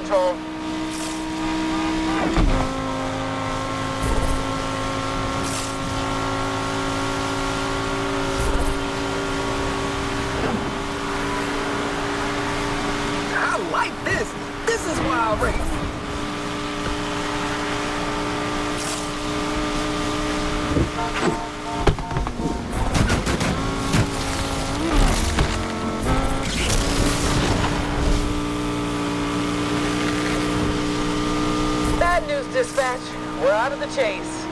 control. I like this. This is why I race. Bad news, dispatch. We're out of the chase.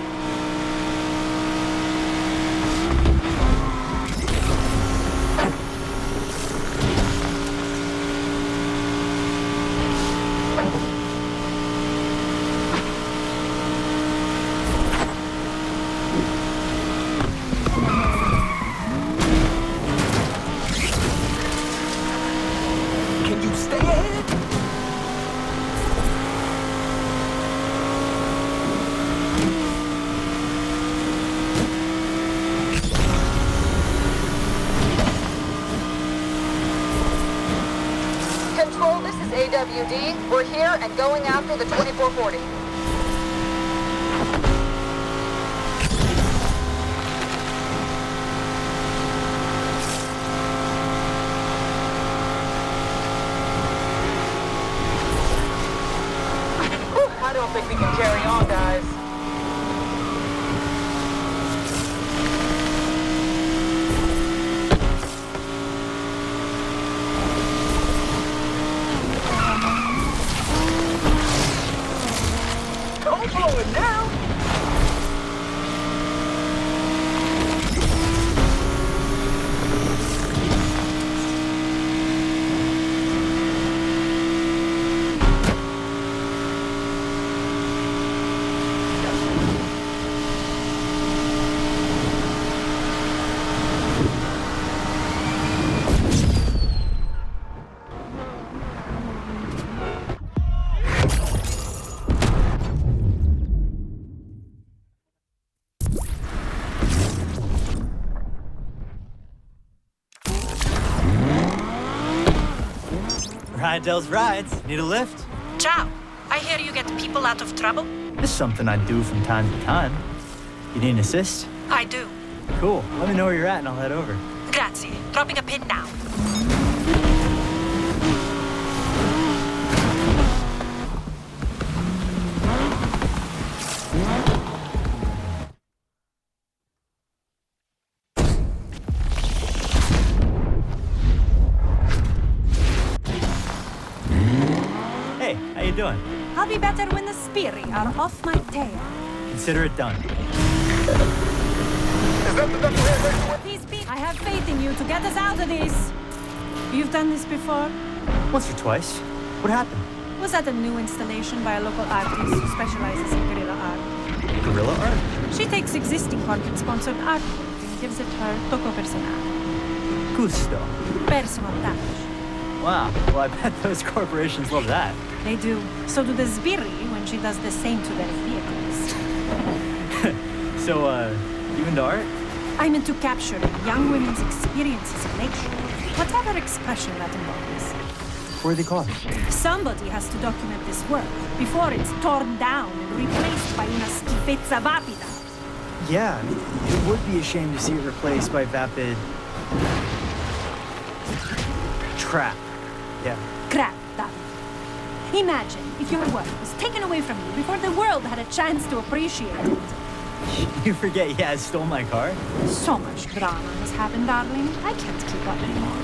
Can you stay ahead? Control, this is AWD. We're here and going after the 2440. Whew, I don't think we can carry on, guys. Don't blow it now. Ride those rides. Need a lift? Ciao. I hear you get people out of trouble. This is something I do from time to time. You need an assist? I do. Cool. Let me know where you're at and I'll head over. Grazie. Dropping a pin now. Hey, how you doing? I'll be better when the Spiri are off my tail. Consider it done. These people, I have faith in you to get us out of this. You've done this before? Once or twice. What happened? Was that a new installation by a local artist who specializes in guerrilla art? Guerrilla art? She takes existing corporate-sponsored artwork and gives it her toco personale. Gusto. Personal touch. Wow. Well, I bet those corporations love that. They do. So do the Sbirri when she does the same to their vehicles. So, you into art? I'm into capturing young women's experiences in nature, whatever expression that embodies. Worthy cause. Somebody has to document this work before it's torn down and replaced by una schifezza vapida. Yeah, I mean, it would be a shame to see it replaced by vapid... trap. Yeah. Crap, darling. Imagine if your work was taken away from you before the world had a chance to appreciate it. You forget, yeah, I stole my car? So much drama has happened, darling. I can't keep up anymore.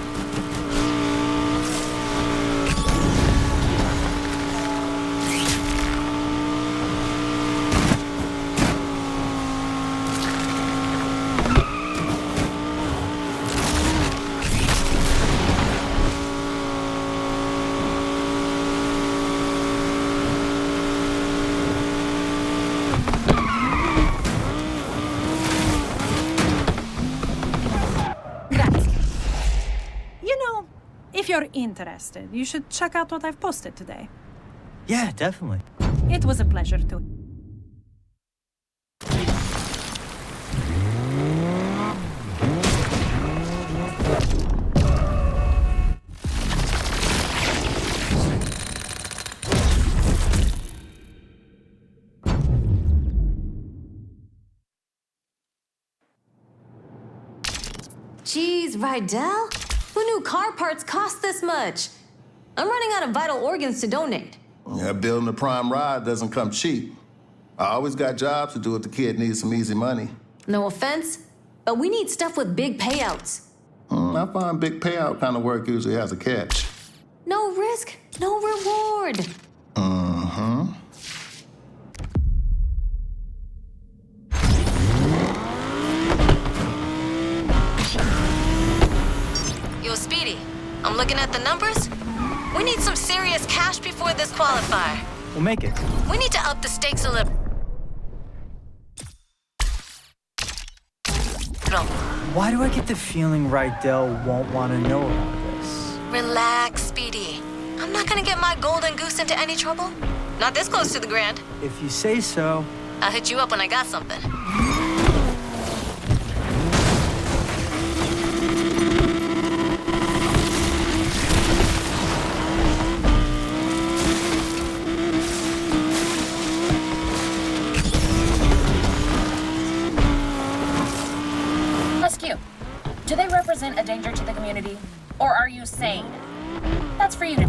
If you're interested, you should check out what I've posted today. Yeah, definitely. It was a pleasure to. Geez, Rydell? Who knew car parts cost this much? I'm running out of vital organs to donate. Yeah, building a prime ride doesn't come cheap. I always got jobs to do if the kid needs some easy money. No offense, but we need stuff with big payouts. I find big payout kind of work usually has a catch. No risk, no reward. Yo, Speedy, I'm looking at the numbers. We need some serious cash before this qualifier. We'll make it. We need to up the stakes a little. Why do I get the feeling Rydell won't want to know about this? Relax, Speedy. I'm not gonna get my golden goose into any trouble. Not this close to the grand. If you say so. I'll hit you up when I got something. Do they represent a danger to the community? Or are you sane? That's for you to...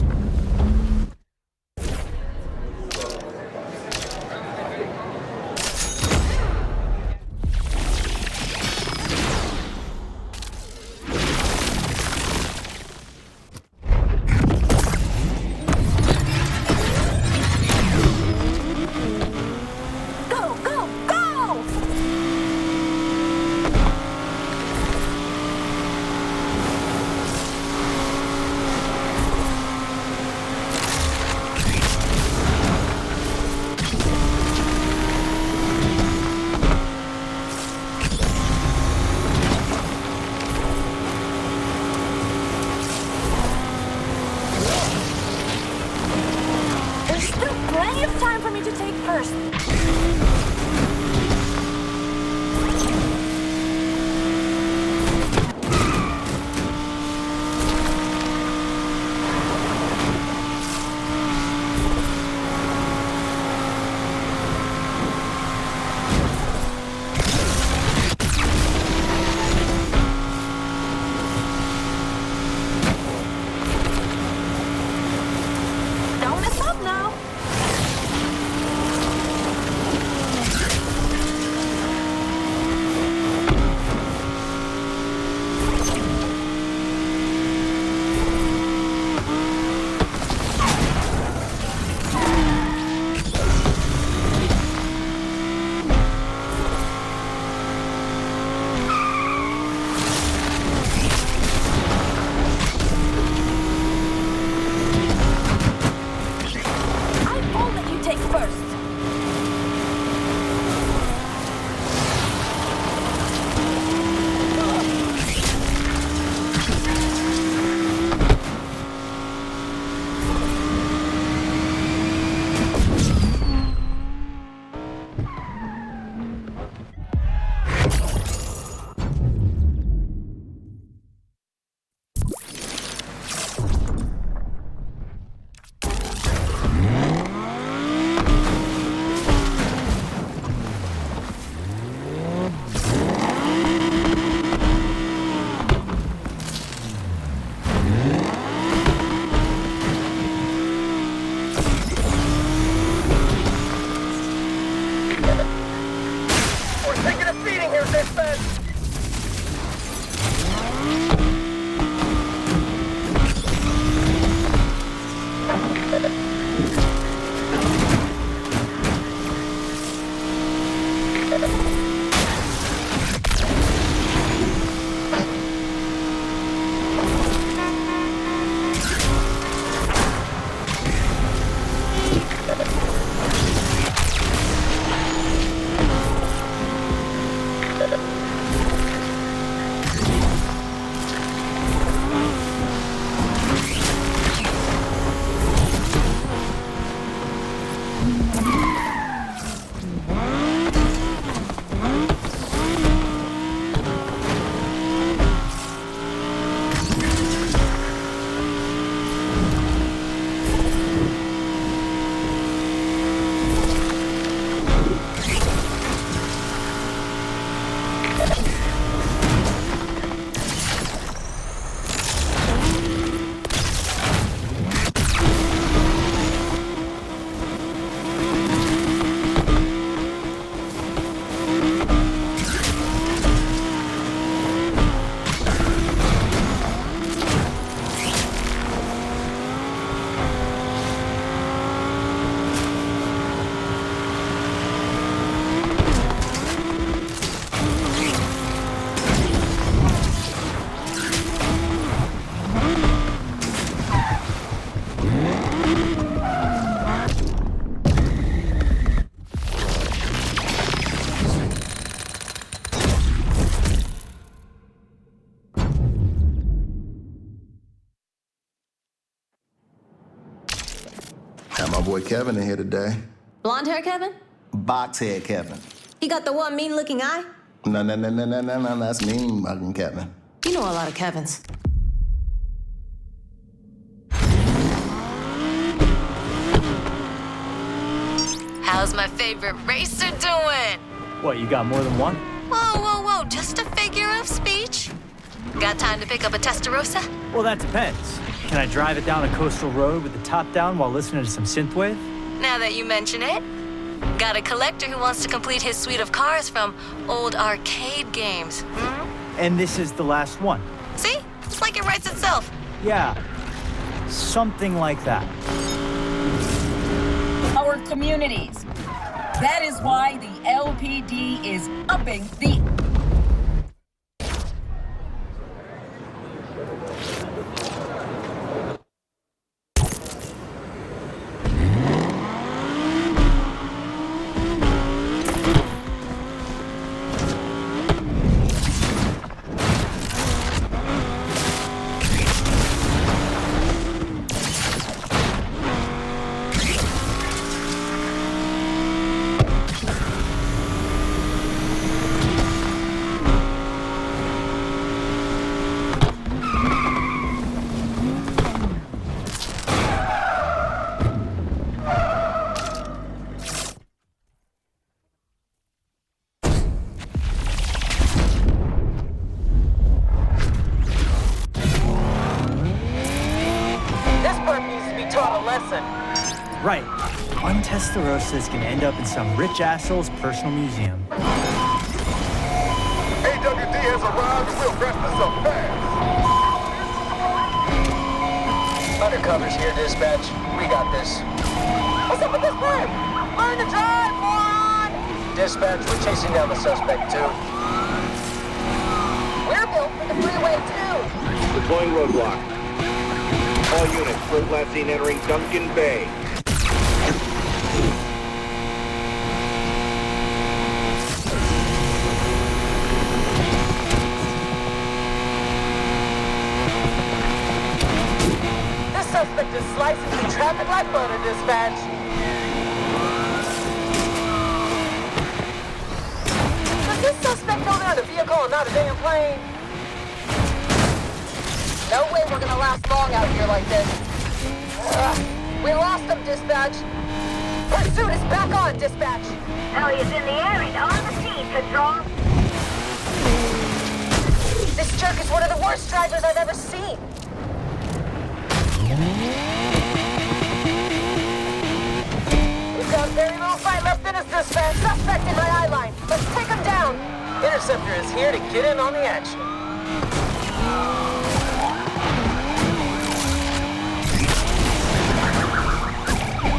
Go, go, go! There's still plenty of time for me to take first. Don't mess up now. I won't let you take first. We're taking a beating here, dispatch! boy Kevin in here today. Blonde hair Kevin? Boxhead Kevin. He got the one mean-looking eye? No, that's mean mugging Kevin. You know a lot of Kevins. How's my favorite racer doing? What, you got more than one? Whoa, just a figure of speech. Got time to pick up a Testarossa? Well, that depends. Can I drive it down a coastal road with the top down while listening to some synthwave? Now that you mention it, got a collector who wants to complete his suite of cars from old arcade games. And this is the last one. See? It's like it writes itself. Yeah, something like that. Our communities. That is why the LPD is upping the... Right. One Testarossa is gonna end up in some rich asshole's personal museum. AWD has arrived and we'll wrap this up fast. Undercover's here, dispatch. We got this. What's up with this bird? Learn to drive, moron! Dispatch, we're chasing down the suspect, too. We're built for the freeway, too. Deploying roadblock. All units, first last seen entering Duncan Bay. This suspect is slicing through traffic like butter, dispatch. Does this suspect know they're in a vehicle and not a damn plane? No way we're gonna last long out here like this. We lost him, dispatch. Pursuit is back on, dispatch. Ellie is in the air and on the scene, Control. This jerk is one of the worst drivers I've ever seen. We've got very little fight left in us, dispatch. Suspect in my eye line. Let's take him down. Interceptor is here to get in on the action.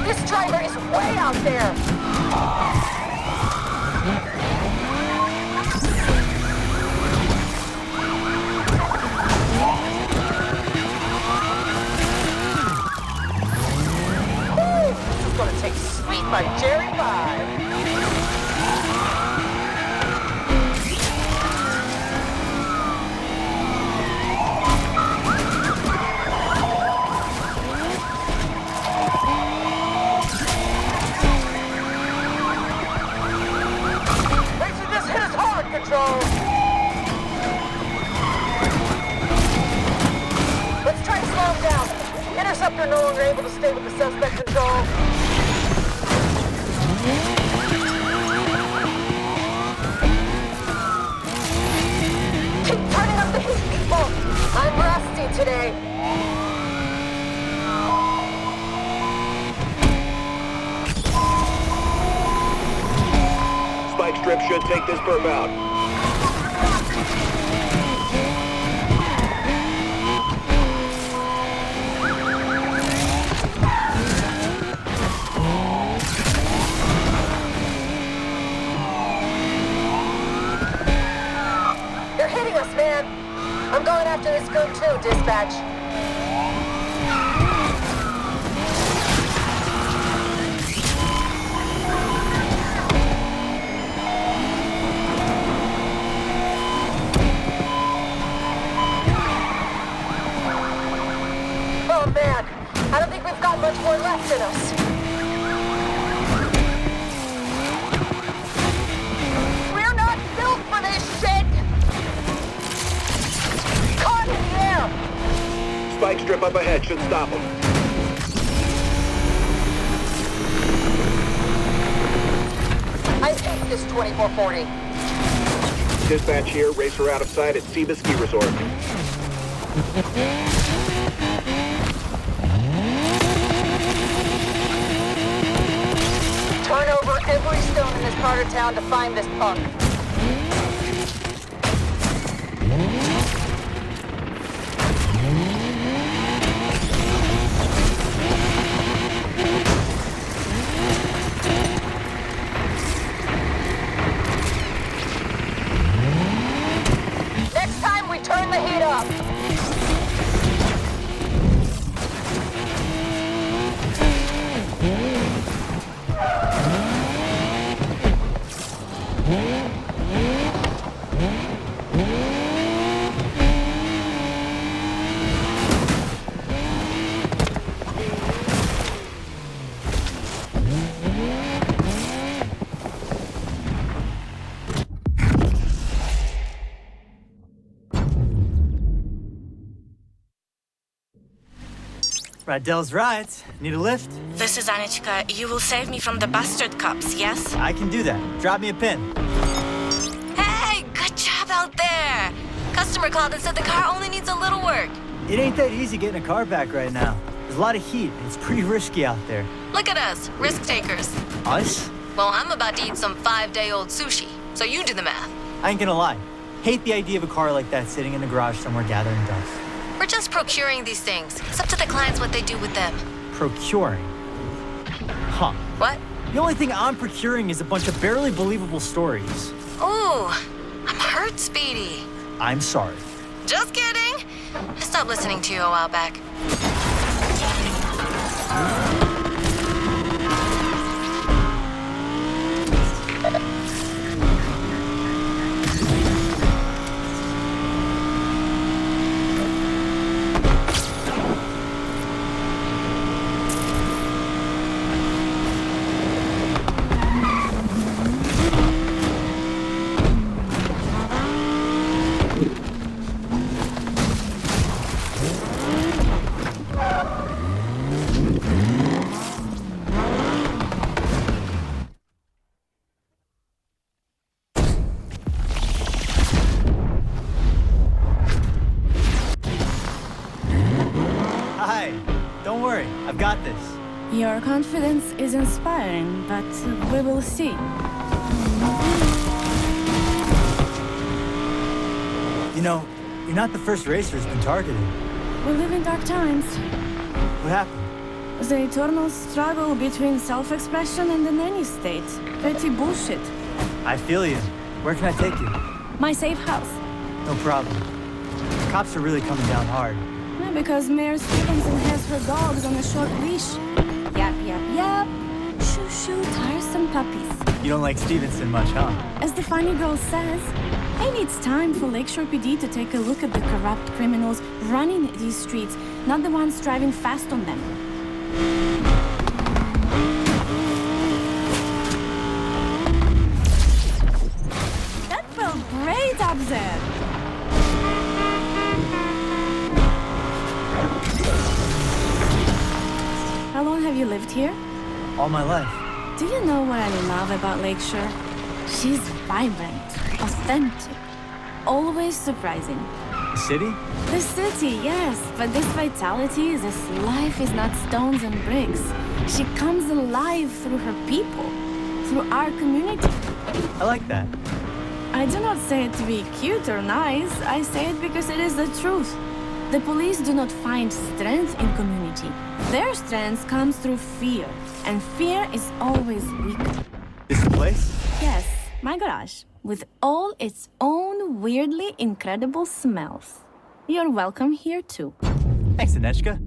This driver is way out there. Woo! This is gonna take sweet by Jerry Pie. Control. Let's try to slow him down. Interceptor no longer able to stay with the suspect, Control. Keep turning up the heat, people. I'm rusty today. Spike strip should take this perp out. They're hitting us, man. I'm going after this goat too, dispatch. Oh man, I don't think we've got much more left in us. strip up ahead should stop them. I think this 2440. Dispatch here, racer out of sight at Seba Ski Resort. Turn over every stone in this part of town to find this punk. Next time we turn the heat up. Rydell's right. Need a lift? This is Anichka. You will save me from the bastard cops, yes? I can do that. Drop me a pin. Hey, good job out there. Customer called and said the car only needs a little work. It ain't that easy getting a car back right now. There's a lot of heat. It's pretty risky out there. Look at us, risk takers. Us? Well, I'm about to eat some 5-day-old sushi, so you do the math. I ain't gonna lie. Hate the idea of a car like that sitting in the garage somewhere gathering dust. We're just procuring these things. It's up to the clients what they do with them. Procuring? Huh. What? The only thing I'm procuring is a bunch of barely believable stories. Ooh, I'm hurt, Speedy. I'm sorry. Just kidding. I stopped listening to you a while back. Hi. Don't worry. I've got this. Your confidence is inspiring, but we will see. You know, you're not the first racer who's been targeted. We live in dark times. What happened? The eternal struggle between self-expression and the nanny state. Petty bullshit. I feel you. Where can I take you? My safe house. No problem. The cops are really coming down hard. Because Mayor Stevenson has her dogs on a short leash. Yap, yap, yap. Shoo, shoo, tiresome puppies. You don't like Stevenson much, huh? As the funny girl says, maybe it's time for Lakeshore PD to take a look at the corrupt criminals running these streets, not the ones driving fast on them. That felt great up there. How long have you lived here? All my life. Do you know what I love about Lakeshore? She's vibrant, authentic, always surprising. The city? The city, yes, but this vitality, this life is not stones and bricks. She comes alive through her people, through our community. I like that. I do not say it to be cute or nice. I say it because it is the truth. The police do not find strength in community. Their strength comes through fear, and fear is always weaker. This place? Yes, my garage, with all its own weirdly incredible smells. You're welcome here too. Thanks, Anechka.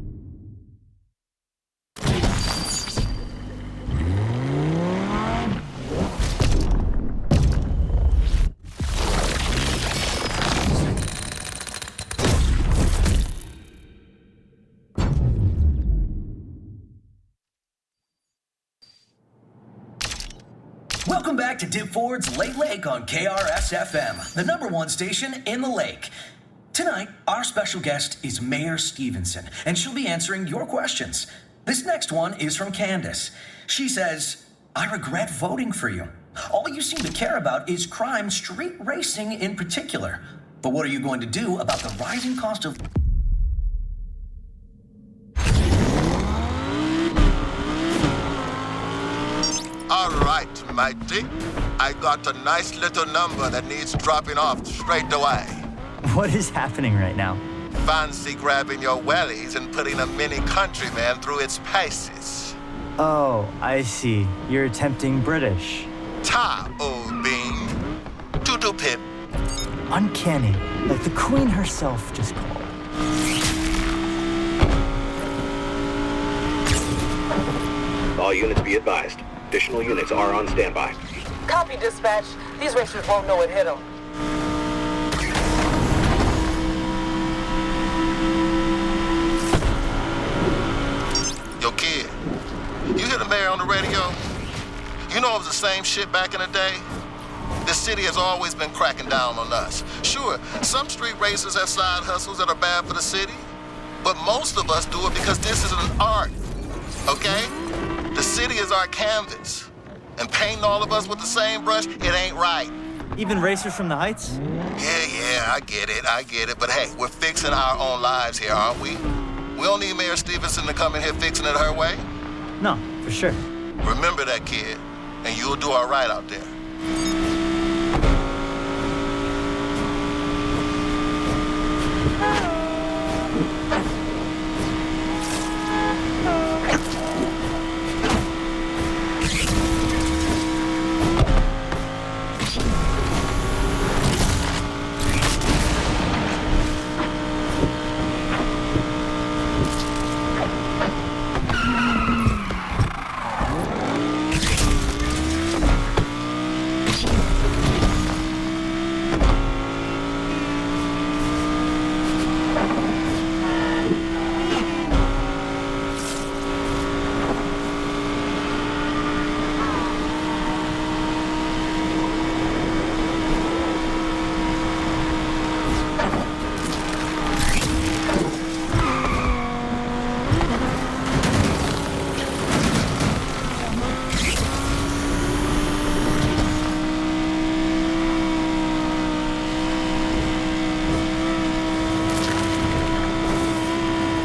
Welcome back to Dip Ford's Late Lake on KRS-FM, the #1 station in the lake. Tonight, our special guest is Mayor Stevenson, and she'll be answering your questions. This next one is from Candace. She says, I regret voting for you. All you seem to care about is crime, street racing in particular. But what are you going to do about the rising cost of... All right, matey. I got a nice little number that needs dropping off straight away. What is happening right now? Fancy grabbing your wellies and putting a mini countryman through its paces. Oh, I see. You're attempting British. Ta, old bean. Toodle pip. Uncanny. Like the Queen herself just called. All units be advised. Additional units are on standby. Copy, dispatch. These racers won't know it hit them. Yo, kid, you hear the mayor on the radio? You know it was the same shit back in the day? This city has always been cracking down on us. Sure, some street racers have side hustles that are bad for the city, but most of us do it because this is an art, okay? The city is our canvas, and painting all of us with the same brush, it ain't right. Even racers from the Heights? Yeah, I get it, but hey, we're fixing our own lives here, aren't we? We don't need Mayor Stevenson to come in here fixing it her way. No, for sure. Remember that, kid, and you'll do all right out there.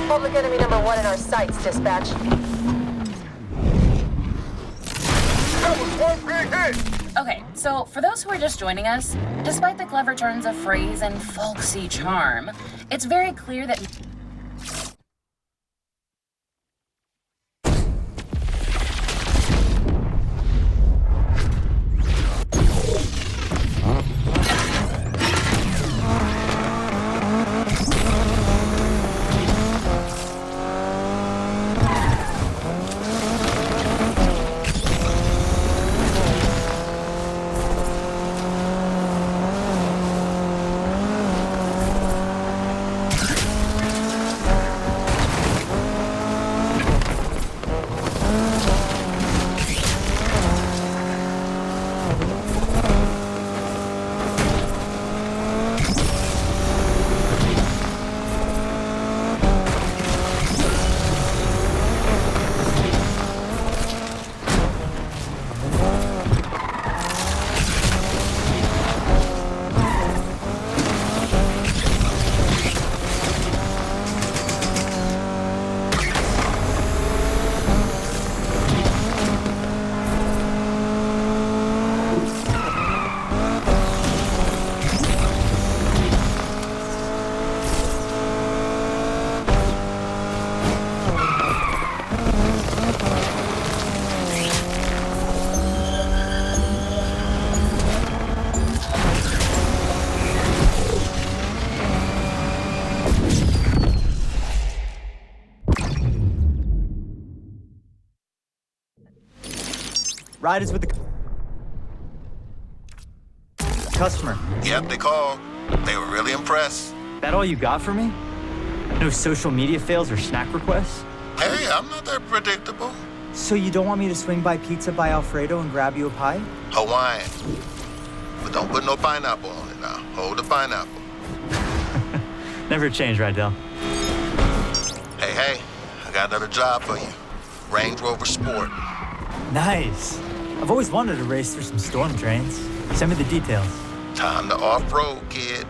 Public enemy number 1 in our sights, dispatch. Okay, so for those who are just joining us, despite the clever turns of phrase and folksy charm, it's very clear that Riders with the customer. Yep, they called. They were really impressed. That all you got for me? No social media fails or snack requests? Hey, I'm not that predictable. So you don't want me to swing by Pizza by Alfredo and grab you a pie? Hawaiian. But don't put no pineapple on it now. Hold the pineapple. Never change, Rydell. Hey, I got another job for you. Range Rover Sport. Nice. I've always wanted to race through some storm drains. Send me the details. Time to off-road, kid.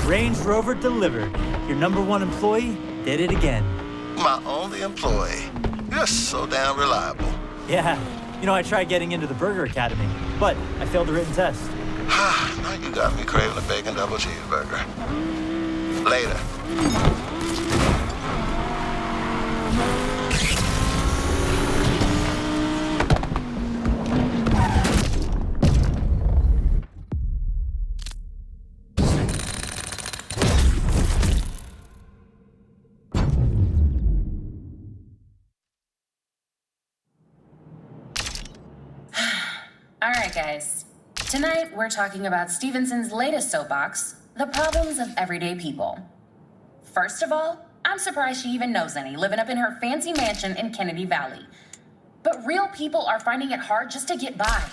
Range Rover delivered. Your #1 employee did it again. My only employee. You're so damn reliable. Yeah. You know, I tried getting into the Burger Academy, but I failed the written test. Now you got me craving a bacon double cheeseburger. Later. Alright guys, tonight we're talking about Stevenson's latest soapbox, the problems of everyday people. First of all, I'm surprised she even knows any, living up in her fancy mansion in Kennedy Valley. But real people are finding it hard just to get by,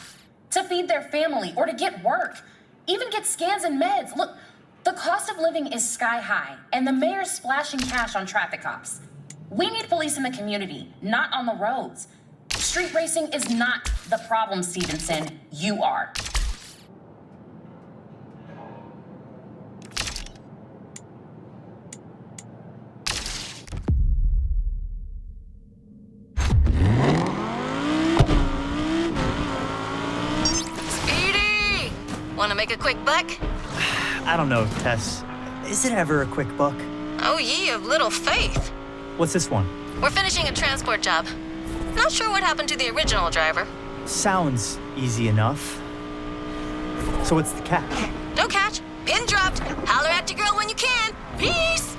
to feed their family, or to get work, even get scans and meds. Look, the cost of living is sky high, and the mayor's splashing cash on traffic cops. We need police in the community, not on the roads. Street racing is not the problem, Stevenson. You are. Speedy! Wanna make a quick buck? I don't know, Tess. Is it ever a quick buck? Oh, ye of little faith. What's this one? We're finishing a transport job. Not sure what happened to the original driver. Sounds easy enough. So what's the catch? No catch. Pin dropped. Holler at your girl when you can. Peace!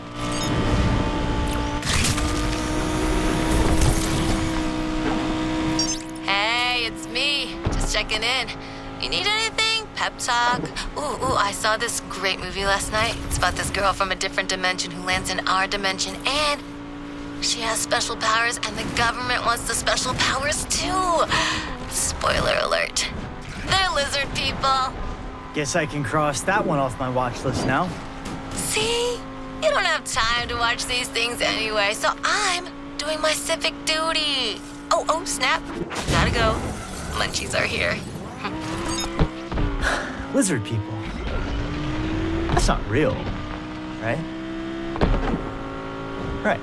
Hey, it's me. Just checking in. You need anything? Pep talk? Ooh, I saw this great movie last night. It's about this girl from a different dimension who lands in our dimension and She has special powers, and the government wants the special powers too. Spoiler alert. They're lizard people. Guess I can cross that one off my watch list now. See? You don't have time to watch these things anyway, so I'm doing my civic duty. Oh, snap. Gotta go. Munchies are here. Lizard people. That's not real, right? Right.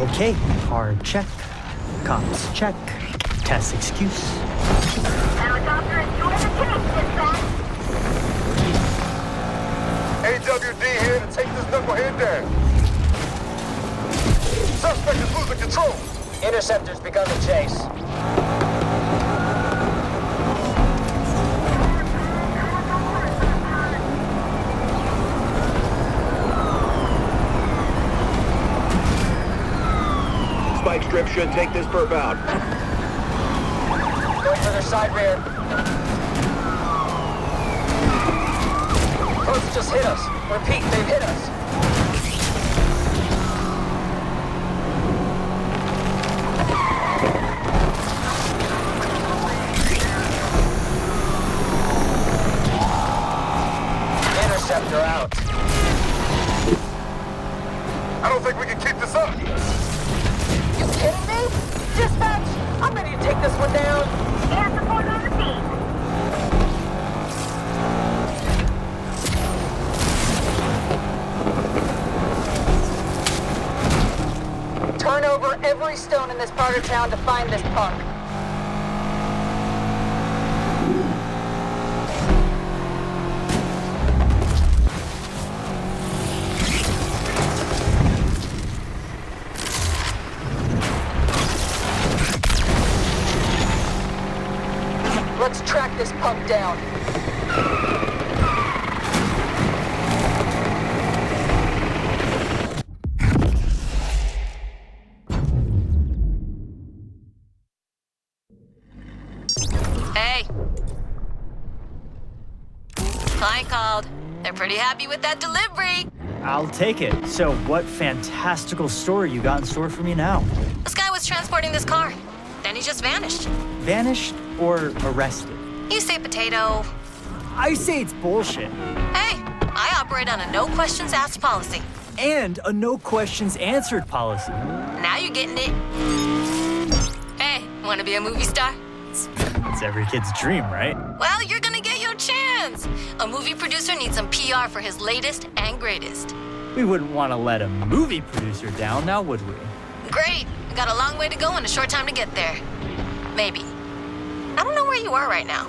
Okay, hard check. Cops check. Test excuse. Helicopter is doing the case, dispatch. AWD here to take this knucklehead down. Suspect is losing control. Interceptor's begun the chase. Spike strip should take this perp out. Go for their side rear. Perps just hit us. Repeat, they've hit us. Interceptor out. I don't think we can keep this up. You kidding me? Dispatch, I'm ready to take this one down. Air support on the scene. Turn over every stone in this part of town to find this punk. Let's track this punk down. Hey. Client called. They're pretty happy with that delivery. I'll take it. So what fantastical story you got in store for me now? This guy was transporting this car. Then he just vanished. Vanished or arrested? You say potato. I say it's bullshit. Hey, I operate on a no questions asked policy. And a no questions answered policy. Now you're getting it. Hey, wanna be a movie star? It's every kid's dream, right? Well, you're gonna get your chance. A movie producer needs some PR for his latest and greatest. We wouldn't want to let a movie producer down, now would we? Great. We got a long way to go and a short time to get there. Maybe. I don't know where you are right now.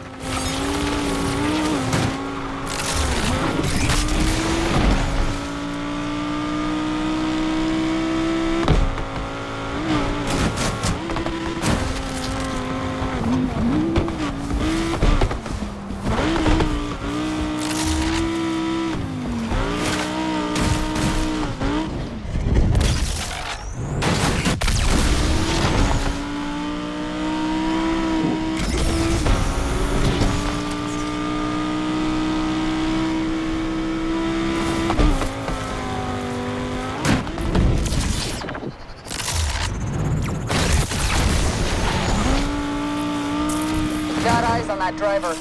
Got eyes on that driver.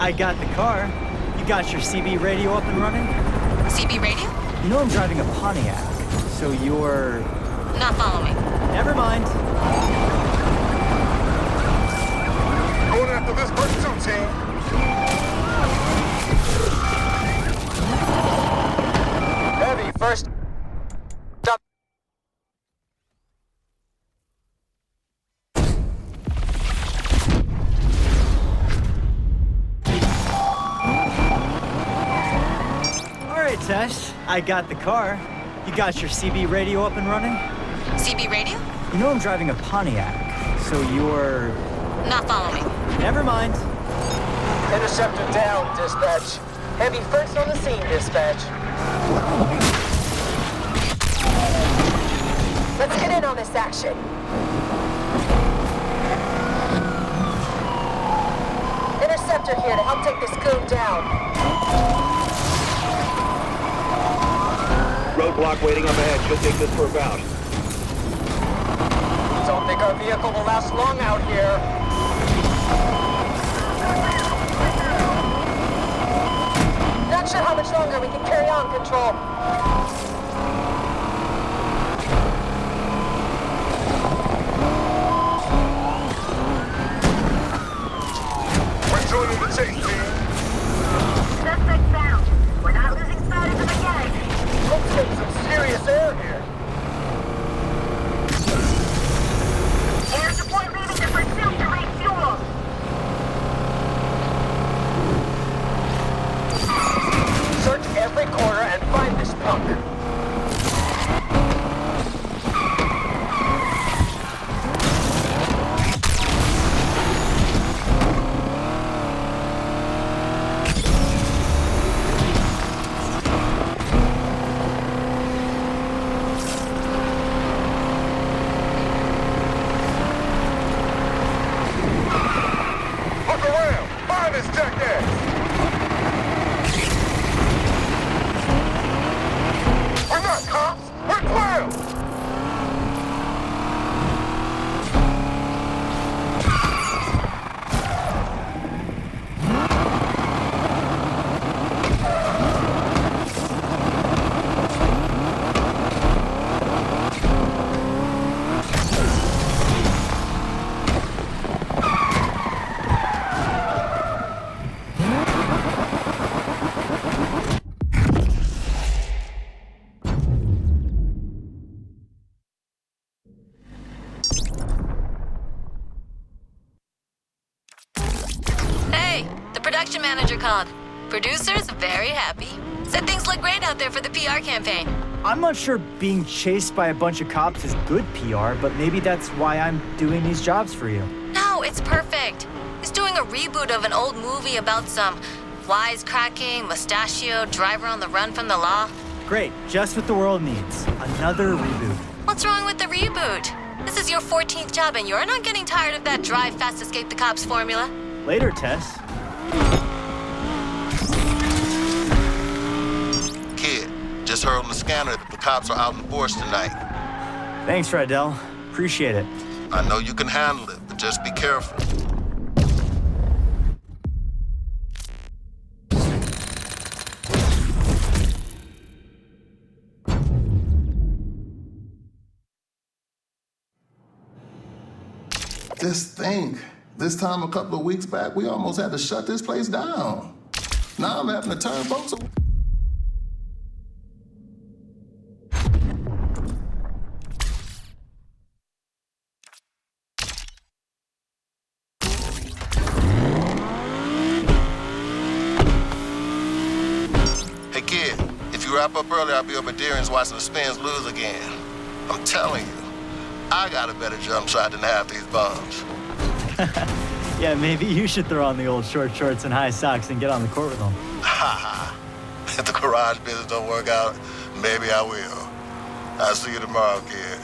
I got the car. You got your CB radio up and running? CB radio? You know I'm driving a Pontiac, so you're... Not following. Never mind. Going after this pursuit team. Heavy, first. Stop. All right, Tesh. I got the car. You got your CB radio up and running? CB radio? You know I'm driving a Pontiac, so you're... Not following. Never mind. Interceptor down, dispatch. Heavy first on the scene, dispatch. Let's get in on this action. Interceptor here to help take this goon down. Roadblock waiting up ahead. Should take this for a bout. Don't think our vehicle will last long out here. Not sure how much longer we can carry on, Control. We're joining the chase, team. Suspect found. We're not losing sight of the beginning. Let's take some serious air here. Air support leaving the pursuit to refuel. Search every corner and find this punk. Look around. Find this jackass. We're not cops. We're clowns. Hey, the production manager called. Producers very happy. Said things look great out there for the PR campaign. I'm not sure being chased by a bunch of cops is good PR, but maybe that's why I'm doing these jobs for you. No, it's perfect. He's doing a reboot of an old movie about some wisecracking, mustachioed driver on the run from the law. Great, just what the world needs. Another reboot. What's wrong with the reboot? This is your 14th job and you're not getting tired of that drive fast, escape the cops formula? Later, Tess. Kid, just heard on the scanner that the cops are out in force tonight. Thanks, Rydell. Appreciate it. I know you can handle it, but just be careful. Just think, this time a couple of weeks back, we almost had to shut this place down. Now I'm having to turn folks away. Hey kid, if you wrap up early, I'll be up at Deering's watching the Spins lose again. I'm telling you, I got a better jump shot than half these bums. Yeah, maybe you should throw on the old short shorts and high socks and get on the court with them. If the garage business don't work out, maybe I will. I'll see you tomorrow, kid.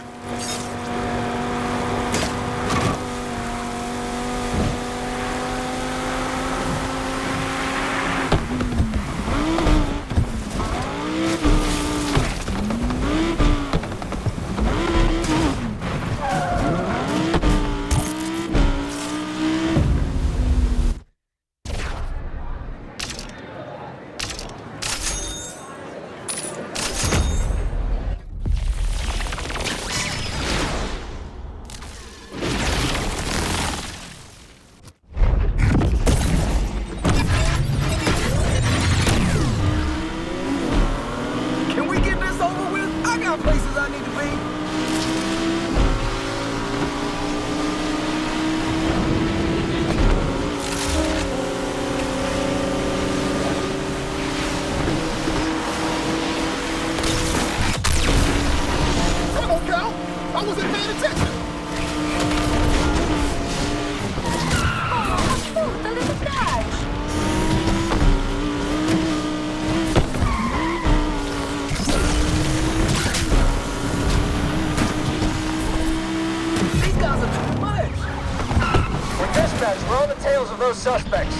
suspects.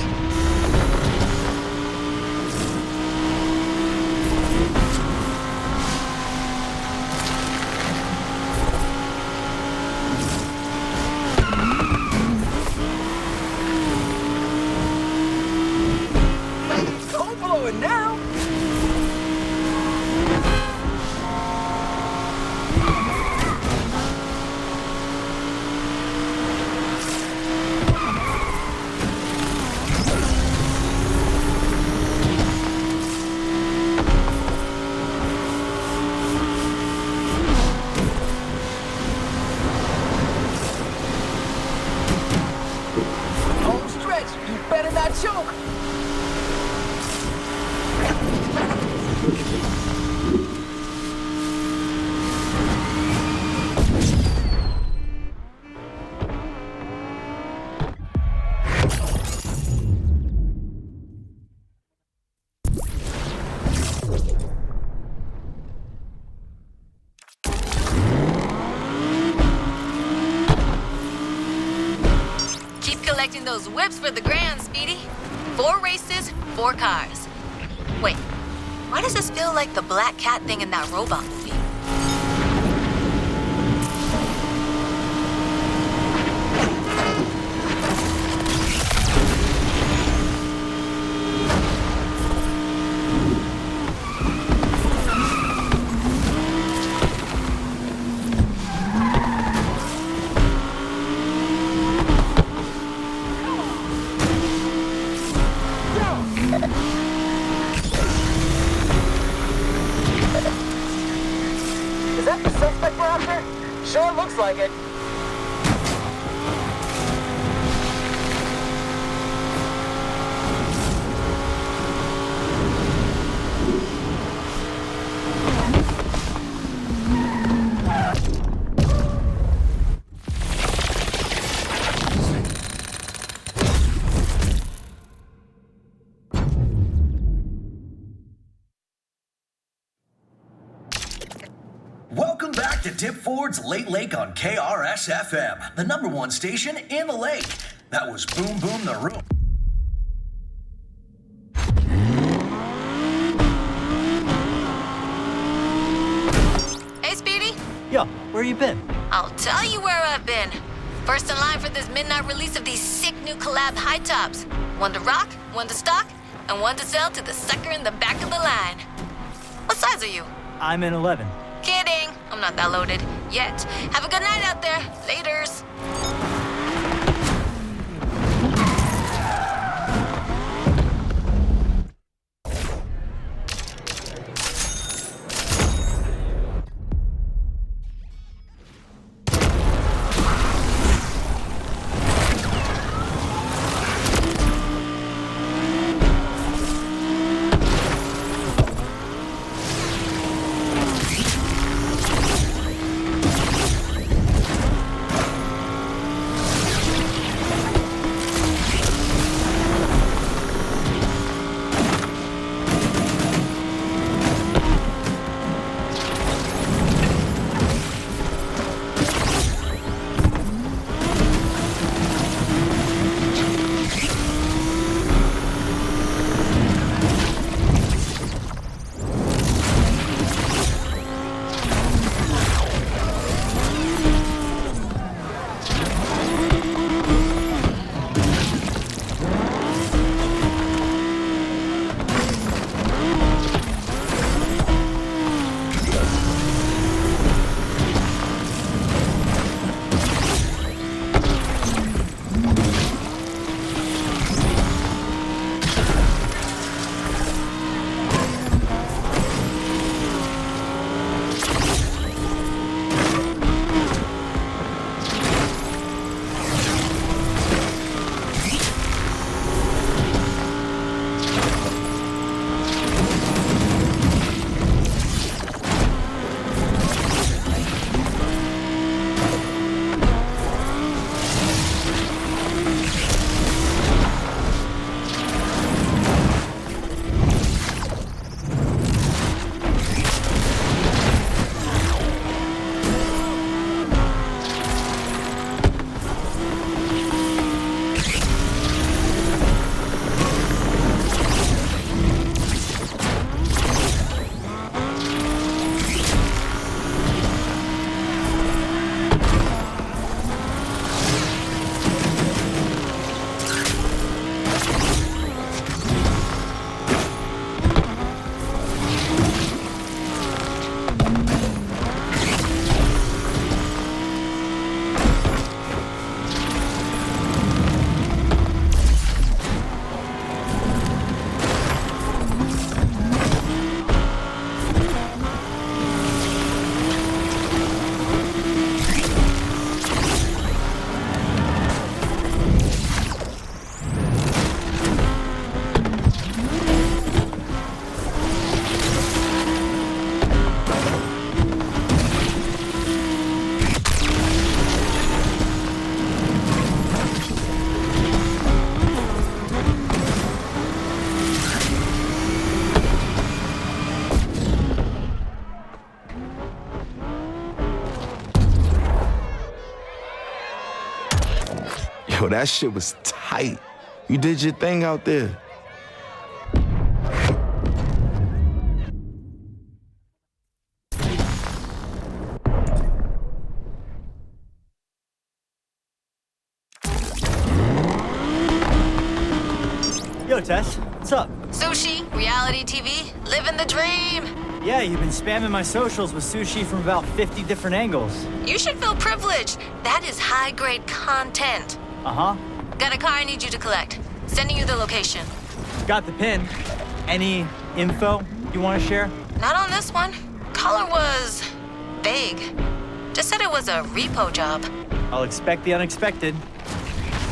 Don't blow it now. Home stretch. You better not choke. Keep collecting those whips for the grand, Speedy. 4 races, 4 cars. Wait, why does this feel like the black cat thing in that robot movie? Is that the suspect we're after? Sure looks like it. Welcome back to Tip Ford's Late Lake on KRS-FM, the #1 station in the lake. That was Boom Boom the Room. Hey, Speedy? Yo, where you been? I'll tell you where I've been. First in line for this midnight release of these sick new collab high tops. One to rock, one to stock, and one to sell to the sucker in the back of the line. What size are you? I'm in 11. Kidding. I'm not that loaded. Yet. Have a good night out there. Laters. Yo, that shit was tight. You did your thing out there. Yo, Tess, what's up? Sushi, reality TV, living the dream. Yeah, you've been spamming my socials with sushi from about 50 different angles. You should feel privileged. That is high-grade content. Uh-huh. Got a car I need you to collect. Sending you the location. Got the pin. Any info you want to share? Not on this one. Caller was vague. Just said it was a repo job. I'll expect the unexpected.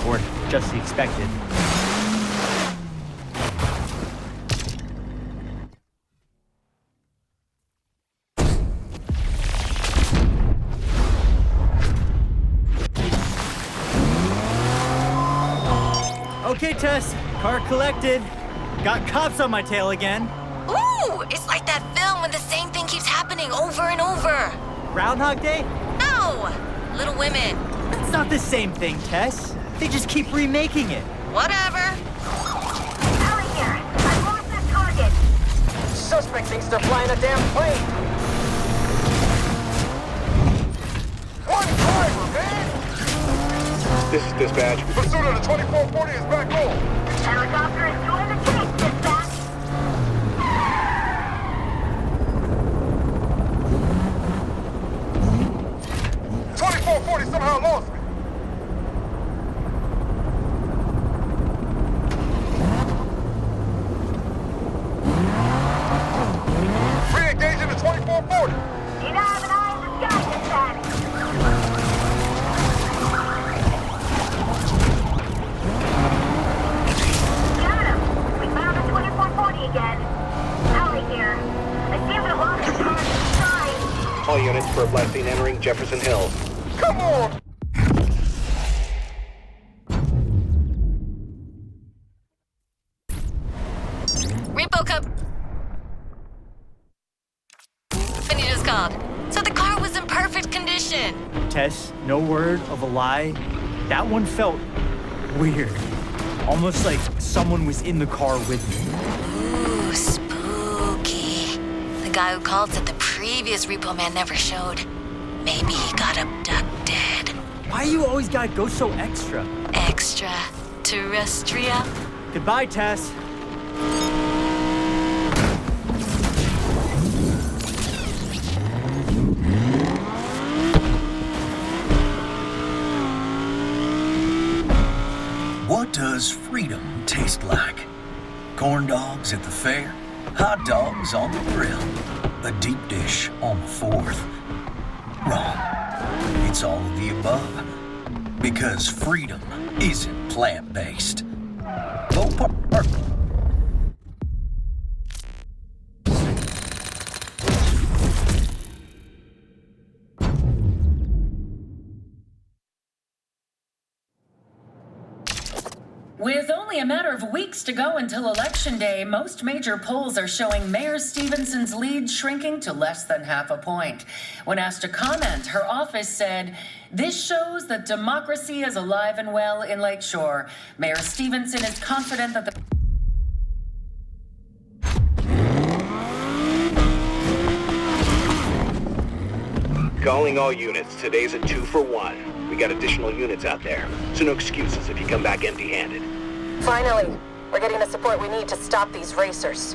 Or just the expected. Okay, Tess, car collected. Got cops on my tail again. Ooh, it's like that film when the same thing keeps happening over and over. Groundhog Day? No! Little Women. It's not the same thing, Tess. They just keep remaking it. Whatever. Ellie here. I've lost that target. Suspect thinks they're flying a damn plane. One driver, man! This is dispatch. Pursuit of the 2440 is back on. Helicopter is doing the chase, dispatch. Somehow lost me. Re-engaging the 2440. You now have an eye in the sky, dispatch. Got him. We found the 2440 again. Ellie here. I seem to have lost the car inside. All units for last seen entering Jefferson Hill. Come on! Repo Cup. Company just called. So the car was in perfect condition. Tess, no word of a lie. That one felt weird. Almost like someone was in the car with me. Ooh, spooky. The guy who called said the previous repo man never showed. Maybe he got abducted. Why you always gotta go so extra? Extra terrestrial. Goodbye, Tess. What does freedom taste like? Corn dogs at the fair? Hot dogs on the grill? A deep dish on the 4th? Wrong. It's all of the above. Because freedom isn't plant-based. Go park. With only a matter of weeks to go until Election Day, most major polls are showing Mayor Stevenson's lead shrinking to less than half a point. When asked to comment, her office said, "This shows that democracy is alive and well in Lakeshore. Mayor Stevenson is confident that the..." Calling all units. Today's a 2-for-1. We got additional units out there, so no excuses if you come back empty-handed. Finally, we're getting the support we need to stop these racers.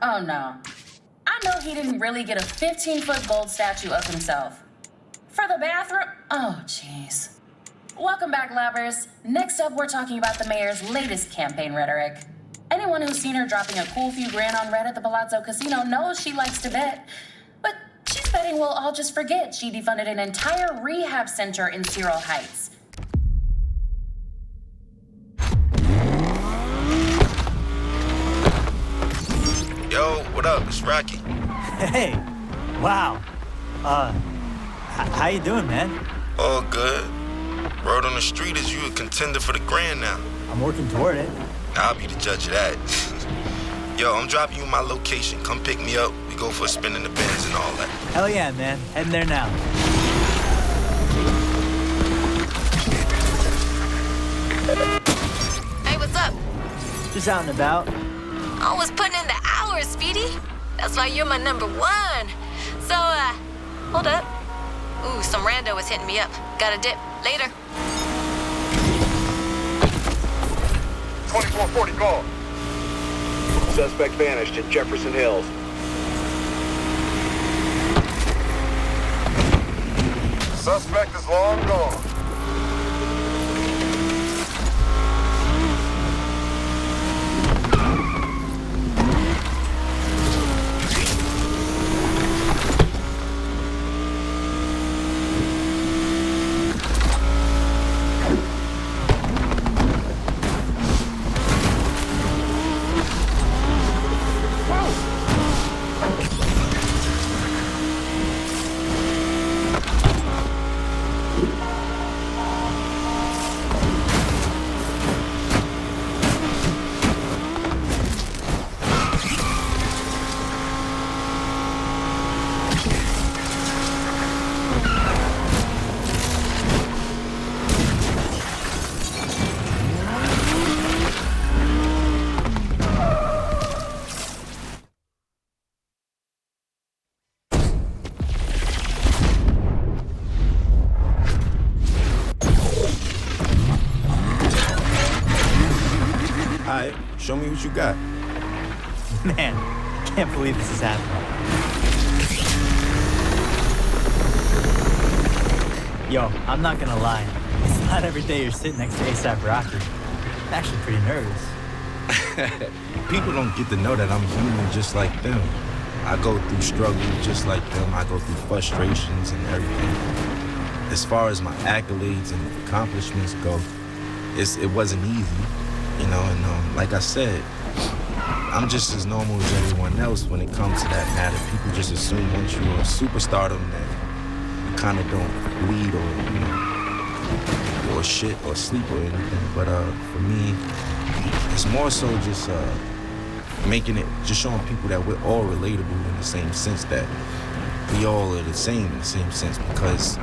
Oh no. I know he didn't really get a 15-foot gold statue of himself. For the bathroom? Oh, jeez. Welcome back, Labbers. Next up, we're talking about the mayor's latest campaign rhetoric. Anyone who's seen her dropping a cool few grand on red at the Palazzo Casino knows she likes to bet. But she's betting we'll all just forget she defunded an entire rehab center in Cyril Heights. Yo, what up? It's Rocky. Hey, wow. How you doing, man? All good. Word on the street is you a contender for the grand now. I'm working toward it. I'll be the judge of that. Yo, I'm dropping you my location. Come pick me up. We go for a spin in the Benz and all that. Hell yeah, man. Heading there now. Hey, what's up? Just out and about. Always putting in the hours, Speedy. That's why you're my number one. So, hold up. Ooh, some rando was hitting me up. Got a dip. Later. 2440, call. Suspect vanished in Jefferson Hills. Suspect is long gone. Alright, show me what you got. Man, I can't believe this is happening. Yo, I'm not gonna lie. It's not every day you're sitting next to A$AP Rocky. I'm actually pretty nervous. People don't get to know that I'm human just like them. I go through struggles just like them. I go through frustrations and everything. As far as my accolades and accomplishments go, it wasn't easy, you know, and like I said, I'm just as normal as everyone else when it comes to that matter. People just assume once you're a superstardom that you kind of don't bleed or, you know, or shit or sleep or anything. But for me, it's more so just making it, just showing people that we're all relatable in the same sense, that we all are the same in the same sense, because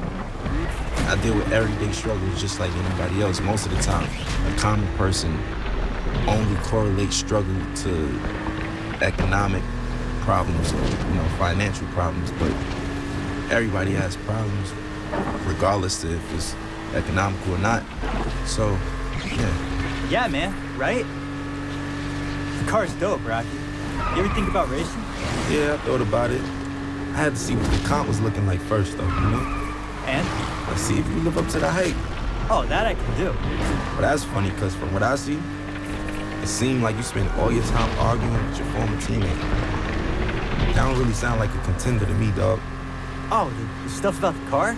I deal with everyday struggles just like anybody else. Most of the time, a common person only correlates struggle to economic problems or, you know, financial problems, but everybody has problems regardless if it's economical or not. So, yeah. Yeah, man, right? The car's dope, Rocky. You ever think about racing? Yeah, I thought about it. I had to see what the comp was looking like first, though, you know? And? Let's see if you live up to the hype. Oh, that I can do. But that's funny, because from what I see, it seemed like you spend all your time arguing with your former teammate. That don't really sound like a contender to me, dog. Oh, the stuff about the car?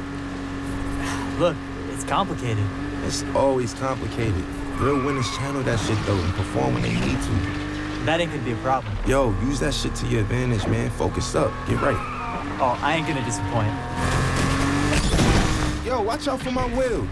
Look, it's complicated. It's always complicated. Real winners channel that shit, though, and perform when they need to. That ain't gonna be a problem. Yo, use that shit to your advantage, man. Focus up. Get right. Oh, I ain't gonna disappoint. Yo, watch out for my wheels.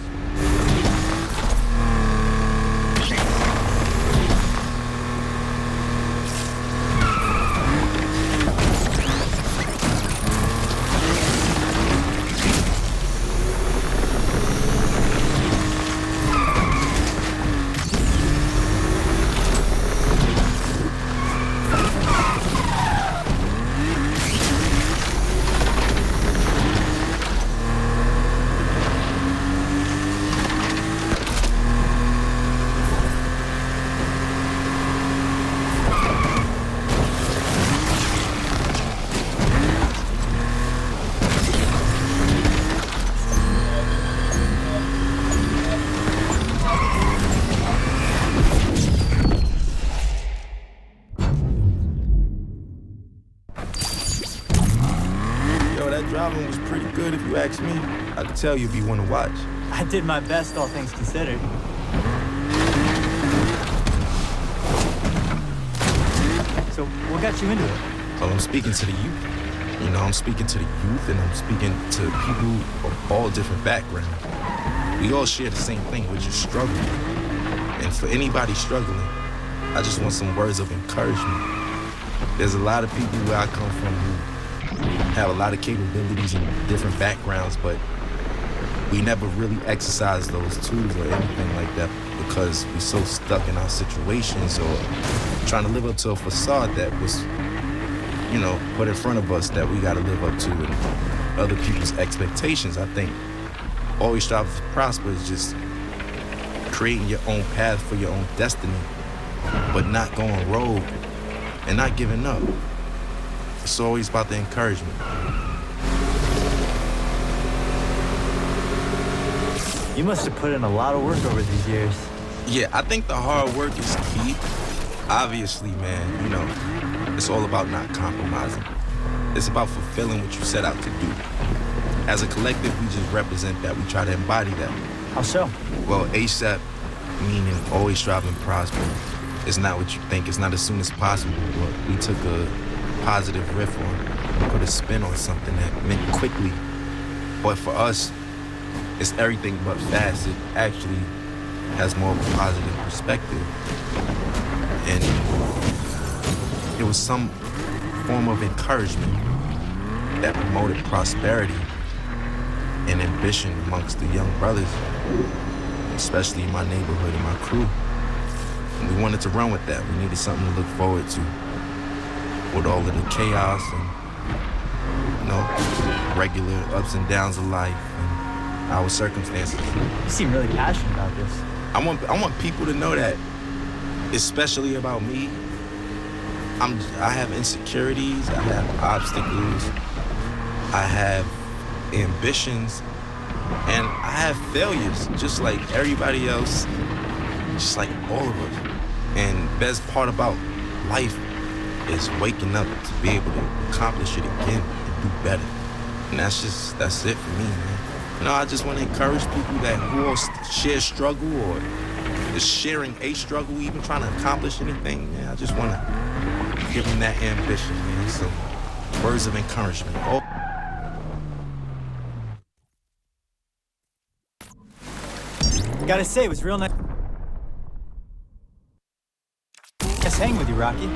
driving was pretty good if you ask me. I could tell you'd be one to watch. I did my best, all things considered. So, what got you into it? Well, I'm speaking to the youth. You know, I'm speaking to the youth, and I'm speaking to people of all different backgrounds. We all share the same thing, which is struggling. And for anybody struggling, I just want some words of encouragement. There's a lot of people where I come from who have a lot of capabilities and different backgrounds, but we never really exercise those tools or anything like that because we're so stuck in our situations or trying to live up to a facade that was, you know, put in front of us that we got to live up to and other people's expectations. I think always strive to prosper is just creating your own path for your own destiny, but not going rogue and not giving up. It's always about the encouragement. You must have put in a lot of work over these years. Yeah, I think the hard work is key. Obviously, man, you know, it's all about not compromising. It's about fulfilling what you set out to do. As a collective, we just represent that. We try to embody that. How so? Well, ASAP, meaning always strive and prosper, is not what you think. It's not as soon as possible. But we took a positive riff on, put a spin on something that meant quickly. But for us, it's everything but fast. It actually has more of a positive perspective. And it was some form of encouragement that promoted prosperity and ambition amongst the young brothers, especially in my neighborhood and my crew. And we wanted to run with that. We needed something to look forward to with all of the chaos and, you know, regular ups and downs of life and our circumstances. You seem really passionate about this. I want people to know that, especially about me, I have insecurities, I have obstacles, I have ambitions, and I have failures, just like everybody else, just like all of us. And best part about life is waking up to be able to accomplish it again and do better. And that's it for me, man. You know, I just want to encourage people that who all share struggle or is sharing a struggle, even trying to accomplish anything, man. I just want to give them that ambition, man. So, words of encouragement. Oh. Gotta say, it was real nice hanging with you, Rocky.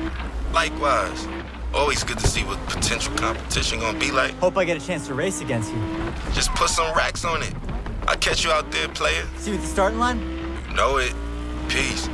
Likewise. Always good to see what potential competition gonna be like. Hope I get a chance to race against you. Just put some racks on it. I'll catch you out there, player. See you at the starting line? You know it. Peace.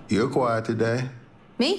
You're quiet today. Me?